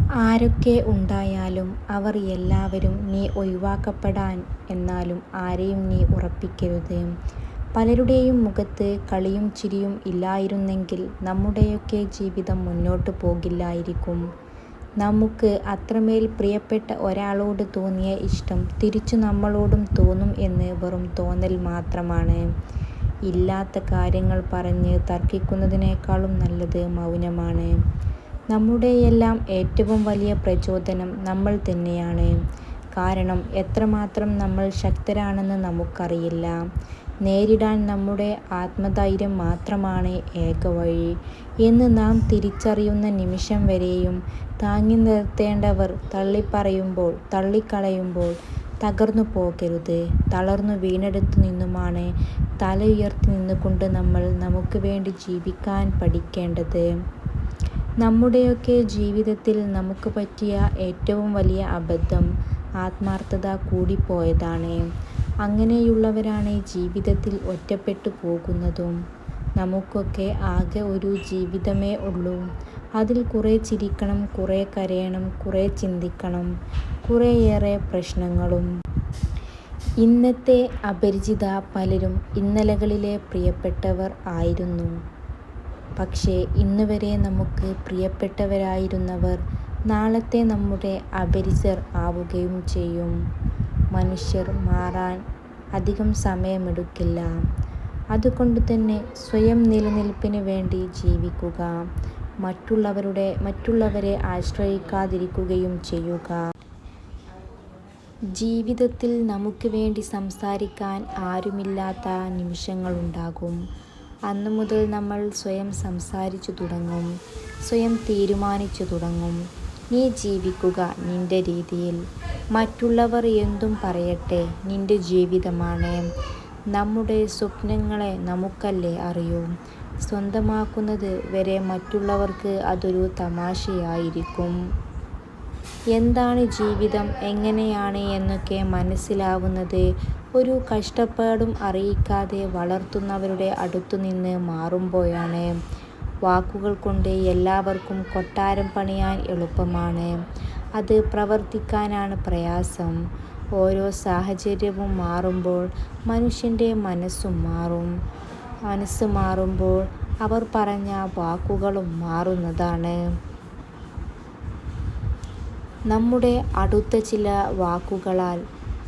ആരൊക്കെ ഉണ്ടായാലും അവർ എല്ലാവരും നീ ഒഴിവാക്കപ്പെടാൻ എന്നാലും ആരെയും നീ ഉറപ്പിക്കരുത്. പലരുടെയും മുഖത്ത് കളിയും ചിരിയും ഇല്ലായിരുന്നെങ്കിൽ നമ്മുടെയൊക്കെ ജീവിതം മുന്നോട്ട് പോകില്ലായിരിക്കും. നമുക്ക് അത്രമേൽ പ്രിയപ്പെട്ട ഒരാളോട് തോന്നിയ ഇഷ്ടം തിരിച്ചു നമ്മളോടും തോന്നും എന്ന് വെറും തോന്നൽ മാത്രമാണ്. ഇല്ലാത്ത കാര്യങ്ങൾ പറഞ്ഞ് തർക്കിക്കുന്നതിനേക്കാളും നല്ലത് മൗനമാണ്. നമ്മുടെയെല്ലാം ഏറ്റവും വലിയ പ്രചോദനം നമ്മൾ തന്നെയാണ്. കാരണം എത്രമാത്രം നമ്മൾ ശക്തരാണെന്ന് നമുക്കറിയില്ല. നേരിടാൻ നമ്മുടെ ആത്മധൈര്യം മാത്രമാണ് ഏക വഴി എന്ന് നാം തിരിച്ചറിയുന്ന നിമിഷം വരെയും താങ്ങി നിർത്തേണ്ടവർ തള്ളിപ്പറയുമ്പോൾ തള്ളിക്കളയുമ്പോൾ തകർന്നു പോകരുത്. തളർന്നു വീണെടുത്തു നിന്നുമാണ് തല ഉയർത്തി നിന്നുകൊണ്ട് നമ്മൾ നമുക്ക് വേണ്ടി ജീവിക്കാൻ പഠിക്കേണ്ടത്. നമ്മുടെയൊക്കെ ജീവിതത്തിൽ നമുക്ക് പറ്റിയ ഏറ്റവും വലിയ അബദ്ധം ആത്മാർത്ഥത കൂടിപ്പോയതാണ്. അങ്ങനെയുള്ളവരാണ് ജീവിതത്തിൽ ഒറ്റപ്പെട്ടു പോകുന്നതും. നമുക്കൊക്കെ ആകെ ഒരു ജീവിതമേ ഉള്ളൂ. അതിൽ കുറെ ചിരിക്കണം, കുറെ കരയണം, കുറെ ചിന്തിക്കണം, കുറേയേറെ പ്രശ്നങ്ങളും. ഇന്നത്തെ അപരിചിത പലരും ഇന്നലകളിലെ പ്രിയപ്പെട്ടവർ ആയിരുന്നു. പക്ഷേ ഇന്നുവരെ നമുക്ക് പ്രിയപ്പെട്ടവരായിരുന്നവർ നാളത്തെ നമ്മുടെ അപരിചിതർ ആവുകയും ചെയ്യും. മനുഷ്യർ മാറാൻ അധികം സമയമെടുക്കില്ല. അതുകൊണ്ടുതന്നെ സ്വയം നിലനിൽപ്പിന് വേണ്ടി ജീവിക്കുക. മറ്റുള്ളവരെ ആശ്രയിക്കാതിരിക്കുകയും ചെയ്യുക. ജീവിതത്തിൽ നമുക്ക് വേണ്ടി സംസാരിക്കാൻ ആരുമില്ലാത്ത നിമിഷങ്ങളുണ്ടാകും. അന്നു മുതൽ നമ്മൾ സ്വയം സംസാരിച്ചു തുടങ്ങും. സ്വയം തീരുമാനിച്ചു തുടങ്ങും. നീ ജീവിക്കുക നിന്റെ രീതിയിൽ. മറ്റുള്ളവർ എന്തും പറയട്ടെ, നിന്റെ ജീവിതമാണ്. നമ്മുടെ സ്വപ്നങ്ങളെ നമുക്കല്ലേ അറിയൂ. സ്വന്തമാക്കുന്നത് വരെ മറ്റുള്ളവർക്ക് അതൊരു തമാശയായിരിക്കും. എന്താണ് ജീവിതം, എങ്ങനെയാണ് എന്നൊക്കെ മനസ്സിലാവുന്നത് ഒരു കഷ്ടപ്പാടും അറിയിക്കാതെ വളർത്തുന്നവരുടെ അടുത്തുനിന്ന് മാറുമ്പോഴാണ്. വാക്കുകൾ കൊണ്ട് എല്ലാവർക്കും കൊട്ടാരം പണിയാൻ എളുപ്പമാണ്. അത് പ്രവർത്തിക്കാനാണ് പ്രയാസം. ഓരോ സാഹചര്യവും മാറുമ്പോൾ മനുഷ്യൻ്റെ മനസ്സും മാറും. മനസ്സ് മാറുമ്പോൾ അവർ പറഞ്ഞ വാക്കുകളും മാറുന്നതാണ്. നമ്മുടെ അടുത്ത ചില വാക്കുകളാൽ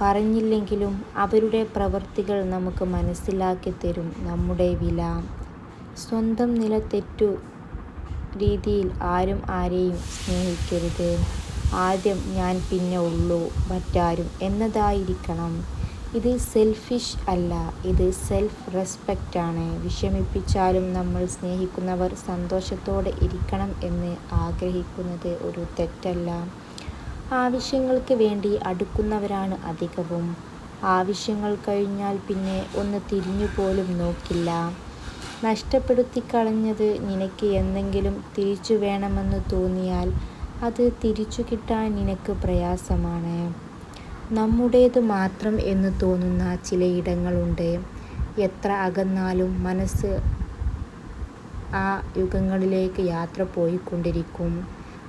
പറഞ്ഞില്ലെങ്കിലും അവരുടെ പ്രവൃത്തികൾ നമുക്ക് മനസ്സിലാക്കി തരും നമ്മുടെ വില. സ്വന്തം നില തെറ്റു രീതിയിൽ ആരും ആരെയും സ്നേഹിക്കരുത്. ആദ്യം ഞാൻ പിന്നെ ഉള്ളൂ മറ്റാരും എന്നതായിരിക്കണം. ഇത് സെൽഫിഷ് അല്ല, ഇത് സെൽഫ് റെസ്പെക്റ്റ് ആണ്. വിഷമിപ്പിച്ചാലും നമ്മൾ സ്നേഹിക്കുന്നവർ സന്തോഷത്തോടെ ഇരിക്കണം എന്ന് ആഗ്രഹിക്കുന്നത് ഒരു തെറ്റല്ല. ആവശ്യങ്ങൾക്ക് വേണ്ടി അടുക്കുന്നവരാണ് അധികവും. ആവശ്യങ്ങൾ കഴിഞ്ഞാൽ പിന്നെ ഒന്ന് തിരിഞ്ഞുപോലും നോക്കില്ല. നഷ്ടപ്പെടുത്തിക്കളഞ്ഞത് നിനക്ക് എന്തെങ്കിലും തിരിച്ചു വേണമെന്ന് തോന്നിയാൽ അത് തിരിച്ചു കിട്ടാൻ നിനക്ക് പ്രയാസമാണ്. നമ്മുടേത് മാത്രം എന്ന് തോന്നുന്ന ചിലയിടങ്ങളുണ്ട്. എത്ര അകന്നാലും മനസ്സ് ആ യുഗങ്ങളിലേക്ക് യാത്ര പോയിക്കൊണ്ടിരിക്കും.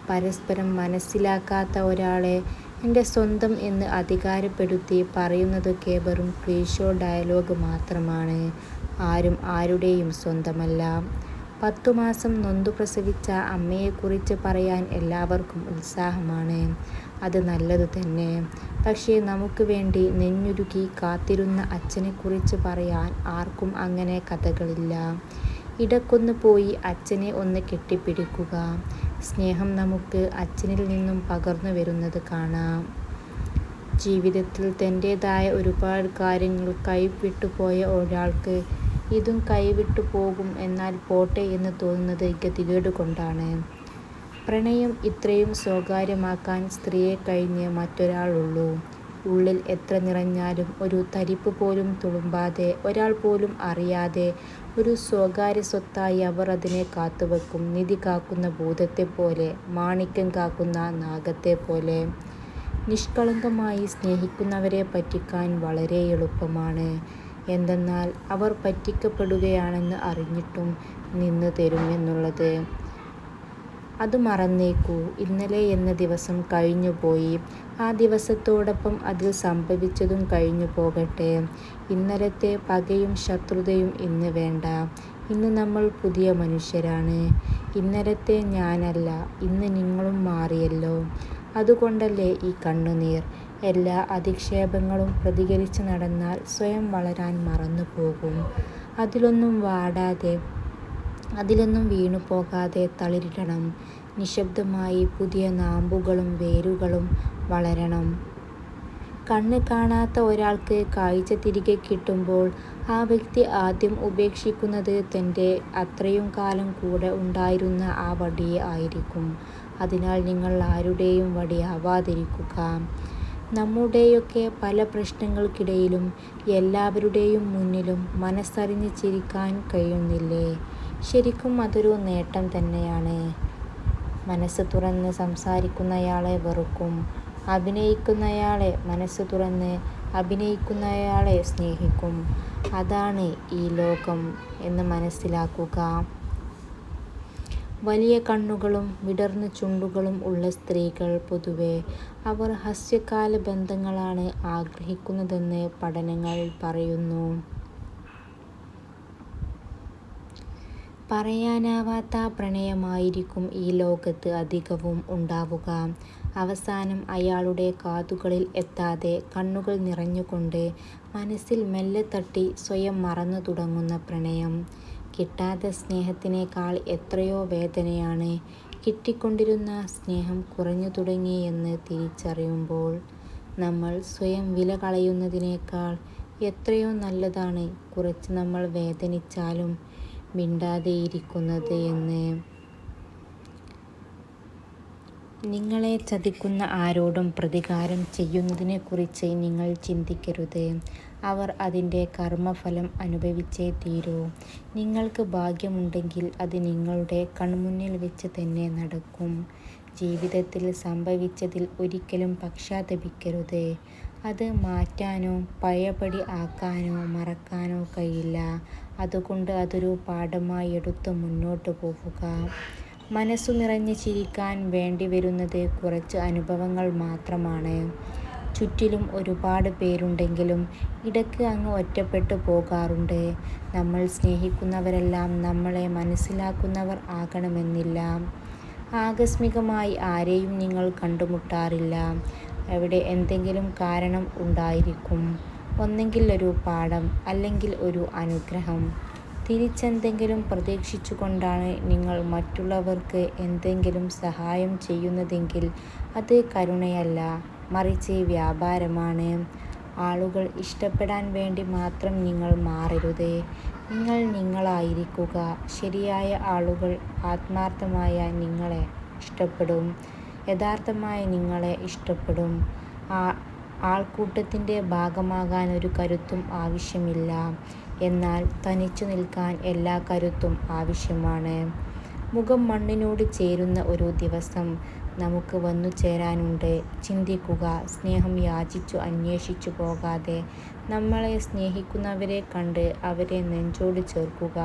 പരസ്പരം മനസ്സിലാക്കാത്ത ഒരാളെ എൻ്റെ സ്വന്തം എന്ന് അധികാരപ്പെടുത്തി പറയുന്നതൊക്കെ വെറും ക്ലീഷേ ഡയലോഗ് മാത്രമാണ്. ആരും ആരുടെയും സ്വന്തമല്ല. 10 മാസം നൊന്തു പ്രസവിച്ച അമ്മയെക്കുറിച്ച് പറയാൻ എല്ലാവർക്കും ഉത്സാഹമാണ്. അത് നല്ലത് തന്നെ. പക്ഷേ നമുക്ക് വേണ്ടി നെഞ്ഞുരുകി കാത്തിരുന്ന അച്ഛനെക്കുറിച്ച് പറയാൻ ആർക്കും അങ്ങനെ കഥകളില്ല. ഇടയ്ക്കൊന്ന് പോയി അച്ഛനെ ഒന്ന് കെട്ടിപ്പിടിക്കുക. സ്നേഹം നമുക്ക് അച്ഛനിൽ നിന്നും പകർന്നു വരുന്നത് കാണാം. ജീവിതത്തിൽ തൻ്റേതായ ഒരുപാട് കാര്യങ്ങൾ കൈവിട്ടുപോയ ഒരാൾക്ക് ഇതും കൈവിട്ടു പോകും എന്നാൽ പോട്ടെ എന്ന് തോന്നുന്നത് ഗതികേട് കൊണ്ടാണ്. പ്രണയം ഇത്രയും സ്വകാര്യമാക്കാൻ സ്ത്രീയെ കഴിഞ്ഞ് മറ്റൊരാളുള്ളൂ. ഉള്ളിൽ എത്ര നിറഞ്ഞാലും ഒരു തരിപ്പ് പോലും തുളുമ്പാതെ, ഒരാൾ പോലും അറിയാതെ ഒരു സ്വകാര്യ സ്വത്തായി അവർ അതിനെ കാത്തുവെക്കും. നിധി കാക്കുന്ന ഭൂതത്തെപ്പോലെ, മാണിക്യം കാക്കുന്ന നാഗത്തെപ്പോലെ. നിഷ്കളങ്കമായി സ്നേഹിക്കുന്നവരെ പറ്റിക്കാൻ വളരെ എളുപ്പമാണ്. എന്തെന്നാൽ അവർ പറ്റിക്കപ്പെടുകയാണെന്ന് അറിഞ്ഞിട്ടും നിന്ന് തരും എന്നുള്ളത്. അത് മറന്നേക്കൂ. ഇന്നലെ എന്ന ദിവസം കഴിഞ്ഞുപോയി. ആ ദിവസത്തോടൊപ്പം അതിൽ സംഭവിച്ചതും കഴിഞ്ഞു പോകട്ടെ. ഇന്നലത്തെ പകയും ശത്രുതയും ഇന്ന് വേണ്ട. ഇന്ന് നമ്മൾ പുതിയ മനുഷ്യരാണ്. ഇന്നലത്തെ ഞാനല്ല, ഇന്ന് നിങ്ങളും മാറിയല്ലോ. അതുകൊണ്ടല്ലേ ഈ കണ്ണുനീർ. എല്ലാ അധിക്ഷേപങ്ങളും പ്രതികരിച്ച് നടന്നാൽ സ്വയം വളരാൻ മറന്നുപോകും. അതിലൊന്നും വീണുപോകാതെ തളിരിടണം. നിശബ്ദമായി പുതിയ നാമ്പുകളും വേരുകളും വളരണം. കണ്ണ് കാണാത്ത ഒരാൾക്ക് കാഴ്ച തിരികെ കിട്ടുമ്പോൾ ആ വ്യക്തി ആദ്യം ഉപേക്ഷിക്കുന്നത് തൻ്റെ അത്രയും കാലം കൂടെ ഉണ്ടായിരുന്ന ആ വടിയെ ആയിരിക്കും. അതിനാൽ നിങ്ങൾ ആരുടെയും വടിയാവാതിരിക്കുക. നമ്മുടെയൊക്കെ പല പ്രശ്നങ്ങൾക്കിടയിലും എല്ലാവരുടെയും മുന്നിലും മനസ്സറിഞ്ഞ് ചിരിക്കാൻ കഴിയുന്നില്ലേ? ശരിക്കും അതൊരു നേട്ടം തന്നെയാണ്. മനസ്സ് തുറന്ന് സംസാരിക്കുന്നയാളെ വെറുക്കും. മനസ്സ് തുറന്ന് അഭിനയിക്കുന്നയാളെ സ്നേഹിക്കും. അതാണ് ഈ ലോകം എന്ന് മനസ്സിലാക്കുക. വലിയ കണ്ണുകളും വിടർന്ന ചുണ്ടുകളും ഉള്ള സ്ത്രീകൾ പൊതുവെ അവർ ഹ്രസ്വകാല ബന്ധങ്ങളാണ് ആഗ്രഹിക്കുന്നതെന്ന് പഠനങ്ങൾ പറയുന്നു. പറയാനാവാത്ത പ്രണയമായിരിക്കും ഈ ലോകത്ത് അധികവും ഉണ്ടാവുക. അവസാനം അയാളുടെ കാതുകളിൽ എത്താതെ കണ്ണുകൾ നിറഞ്ഞുകൊണ്ട് മനസ്സിൽ മെല്ലെ തട്ടി സ്വയം മറന്നു തുടങ്ങുന്ന പ്രണയം. കിട്ടാത്ത സ്നേഹത്തിനേക്കാൾ എത്രയോ വേദനയാണ് കിട്ടിക്കൊണ്ടിരുന്ന സ്നേഹം കുറഞ്ഞു തുടങ്ങിയെന്ന് തിരിച്ചറിയുമ്പോൾ. നമ്മൾ സ്വയം വില കളയുന്നതിനേക്കാൾ എത്രയോ നല്ലതാണ് കുറച്ച് നമ്മൾ വേദനിച്ചാലും മിണ്ടാതെയിരിക്കുന്നത് എന്ന്. നിങ്ങളെ ചതിക്കുന്ന ആരോടും പ്രതികാരം ചെയ്യുന്നതിനെക്കുറിച്ച് നിങ്ങൾ ചിന്തിക്കരുത്. അവർ അതിൻ്റെ കർമ്മഫലം അനുഭവിച്ചേ തീരൂ. നിങ്ങൾക്ക് ഭാഗ്യമുണ്ടെങ്കിൽ അത് നിങ്ങളുടെ കൺമുന്നിൽ വെച്ച് തന്നെ നടക്കും. ജീവിതത്തിൽ സംഭവിച്ചതിൽ ഒരിക്കലും പശ്ചാത്തപിക്കരുത്. അത് മാറ്റാനോ പഴയപടി ആക്കാനോ മറക്കാനോ കഴിയില്ല. അതുകൊണ്ട് അതൊരു പാഠമായി എടുത്ത് മുന്നോട്ട് പോവുക. മനസ്സു നിറഞ്ഞ് ചിരിക്കാൻ വേണ്ടിവരുന്നത് കുറച്ച് അനുഭവങ്ങൾ മാത്രമാണ്. ചുറ്റിലും ഒരുപാട് പേരുണ്ടെങ്കിലും ഇടയ്ക്ക് അങ്ങ് ഒറ്റപ്പെട്ടു പോകാറുണ്ട്. നമ്മൾ സ്നേഹിക്കുന്നവരെല്ലാം നമ്മളെ മനസ്സിലാക്കുന്നവർ ആകണമെന്നില്ല. ആകസ്മികമായി ആരെയും നിങ്ങൾ കണ്ടുമുട്ടാറില്ല. അവിടെ എന്തെങ്കിലും കാരണം ഉണ്ടായിരിക്കും. ഒന്നെങ്കിൽ ഒരു പാഠം, അല്ലെങ്കിൽ ഒരു അനുഗ്രഹം. തിരിച്ചെന്തെങ്കിലും പ്രതീക്ഷിച്ചുകൊണ്ടാണ് നിങ്ങൾ മറ്റുള്ളവർക്ക് എന്തെങ്കിലും സഹായം ചെയ്യുന്നതെങ്കിൽ അത് കരുണയല്ല, മറിച്ച് വ്യാപാരമാണ്. ആളുകൾ ഇഷ്ടപ്പെടാൻ വേണ്ടി മാത്രം നിങ്ങൾ മാറരുത്. നിങ്ങൾ നിങ്ങളായിരിക്കുക. ശരിയായ ആളുകൾ ആത്മാർത്ഥമായ നിങ്ങളെ ഇഷ്ടപ്പെടും. യഥാർത്ഥമായ നിങ്ങളെ ഇഷ്ടപ്പെടും. ആൾക്കൂട്ടത്തിൻ്റെ ഭാഗമാകാൻ ഒരു കരുത്തും ആവശ്യമില്ല. എന്നാൽ തനിച്ചു നിൽക്കാൻ എല്ലാ കരുത്തും ആവശ്യമാണ്. മുഖം മണ്ണിനോട് ചേരുന്ന ഒരു ദിവസം നമുക്ക് വന്നു ചേരാനുണ്ട്. ചിന്തിക്കുക. സ്നേഹം യാചിച്ചു അന്വേഷിച്ചു പോകാതെ നമ്മളെ സ്നേഹിക്കുന്നവരെ കണ്ട് അവരെ നെഞ്ചോട് ചേർക്കുക.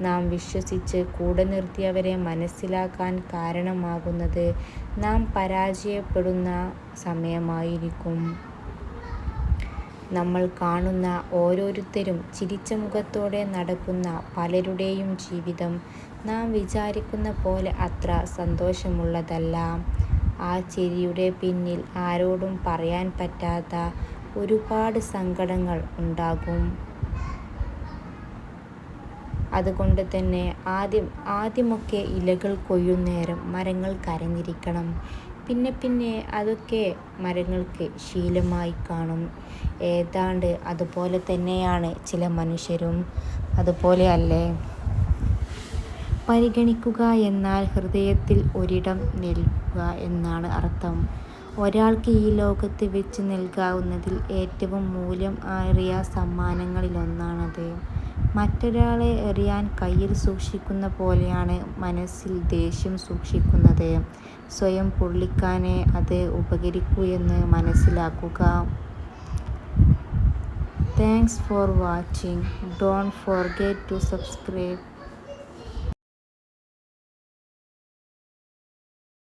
നാം വിശ്വസിച്ച് കൂടെ നിർത്തിയവരെ മനസ്സിലാക്കാൻ കാരണമാകുന്നത് നാം പരാജയപ്പെടുന്ന സമയമായിരിക്കും. നമ്മൾ കാണുന്ന ഓരോരുത്തരും ചിരിച്ച മുഖത്തോടെ നടക്കുന്ന പലരുടെയും ജീവിതം നാം വിചാരിക്കുന്ന പോലെ അത്ര സന്തോഷമുള്ളതല്ല. ആ ചിരിയുടെ പിന്നിൽ ആരോടും പറയാൻ പറ്റാത്ത ഒരുപാട് സങ്കടങ്ങൾ ഉണ്ടാകും. അതുകൊണ്ട് തന്നെ ആദ്യമൊക്കെ ഇലകൾ കൊയ്യുന്നേരം മരങ്ങൾ കരഞ്ഞിരിക്കണം. പിന്നെ അതൊക്കെ മരങ്ങൾക്ക് ശീലമായി കാണും. ഏതാണ്ട് അതുപോലെ തന്നെയാണ് ചില മനുഷ്യരും. അതുപോലെ അല്ലേ? പരിഗണിക്കുക എന്നാൽ ഹൃദയത്തിൽ ഒരിടം നൽകുക എന്നാണ് അർത്ഥം. ഒരാൾക്ക് ഈ ലോകത്ത് വെച്ച് നൽകാവുന്നതിൽ ഏറ്റവും മൂല്യം ഏറിയ സമ്മാനങ്ങളിലൊന്നാണത്. മറ്റൊരാളെ എറിയാൻ കയ്യിൽ സൂക്ഷിക്കുന്ന പോലെയാണ് മനസ്സിൽ ദേഷ്യം സൂക്ഷിക്കുന്നത്. സ്വയം പൊള്ളിക്കാനേ അത് ഉപകരിക്കൂ എന്ന് മനസ്സിലാക്കുക. Thanks for watching. Don't forget to subscribe.